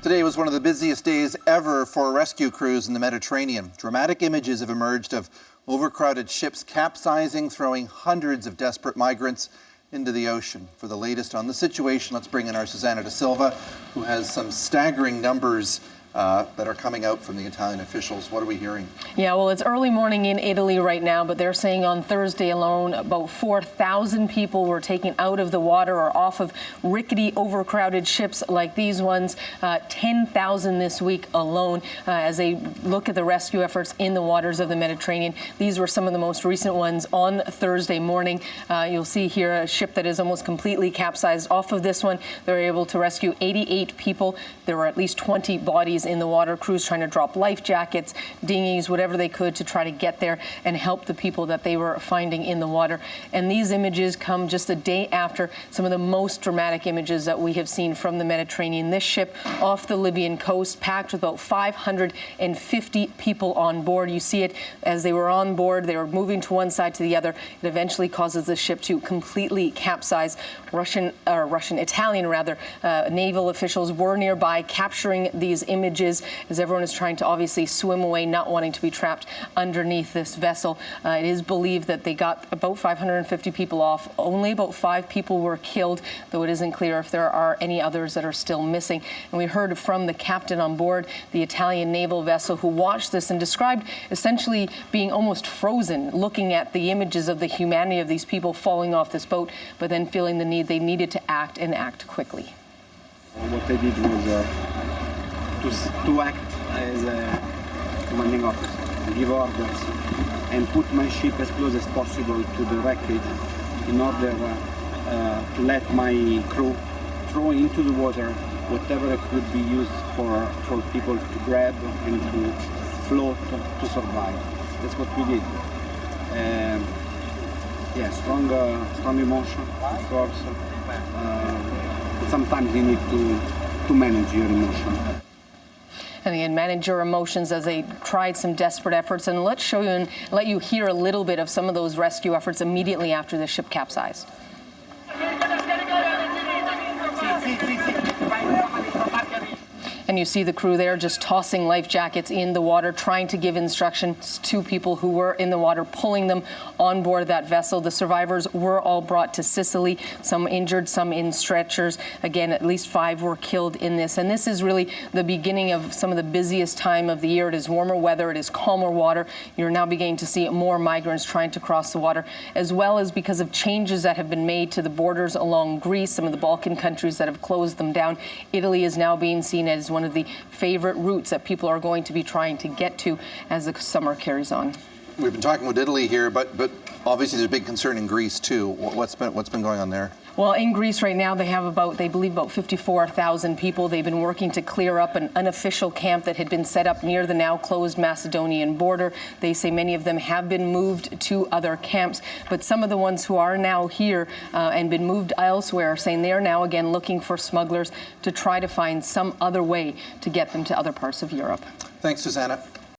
Today was one of the busiest days ever for rescue crews in the Mediterranean. Dramatic images have emerged of overcrowded ships capsizing, throwing hundreds of desperate migrants into the ocean. For the latest on the situation, let's bring in our Susanna Da Silva, who has some staggering numbers that are coming out from the Italian officials. What are we hearing? Yeah, well, it's early morning in Italy right now, but they're saying on Thursday alone, about 4,000 people were taken out of the water or off of rickety, overcrowded ships like these ones. 10,000 this week alone as they look at the rescue efforts in the waters of the Mediterranean. These were some of the most recent ones on Thursday morning. You'll see here a ship that is almost completely capsized. Off of this one, they were able to rescue 88 people. There were at least 20 bodies in the water. Crews trying to drop life jackets, dinghies, whatever they could to try to get there and help the people that they were finding in the water. And these images come just a day after some of the most dramatic images that we have seen from the Mediterranean. This ship off the Libyan coast, packed with about 550 people on board. You see it as they were on board. They were moving to one side to the other. It eventually causes the ship to completely capsize. Italian naval officials were nearby capturing these images as everyone is trying to obviously swim away, not wanting to be trapped underneath this vessel. It is believed that they got about 550 people off. Only about 5 people were killed, though it isn't clear if there are any others that are still missing. And we heard from the captain on board the Italian naval vessel who watched this and described essentially being almost frozen, looking at the images of the humanity of these people falling off this boat, but then feeling the need they needed to act and act quickly. What they did was to act as a commanding officer, give orders, and put my ship as close as possible to the wreckage in order to let my crew throw into the water whatever could be used for people to grab and to float to survive. That's what we did. Yeah, strong emotion, of course. But sometimes you need to manage your emotion. And again, manage your emotions as they tried some desperate efforts. And let's show you and let you hear a little bit of some of those rescue efforts immediately after the ship capsized. And you see the crew there just tossing life jackets in the water, trying to give instructions to people who were in the water, pulling them on board that vessel. The survivors were all brought to Sicily, some injured, some in stretchers. Again, at least 5 were killed in this. And this is really the beginning of some of the busiest time of the year. It is warmer weather, it is calmer water. You're now beginning to see more migrants trying to cross the water, as well as because of changes that have been made to the borders along Greece, some of the Balkan countries that have closed them down. Italy is now being seen as one of the favorite routes that people are going to be trying to get to as the summer carries on. We've been talking with Italy here, but obviously there's a big concern in Greece too. What's been going on there? Well, in Greece right now, they believe about 54,000 people. They've been working to clear up an unofficial camp that had been set up near the now closed Macedonian border. They say many of them have been moved to other camps, but some of the ones who are now here and been moved elsewhere are saying they are now again looking for smugglers to try to find some other way to get them to other parts of Europe. Thanks, Susanna.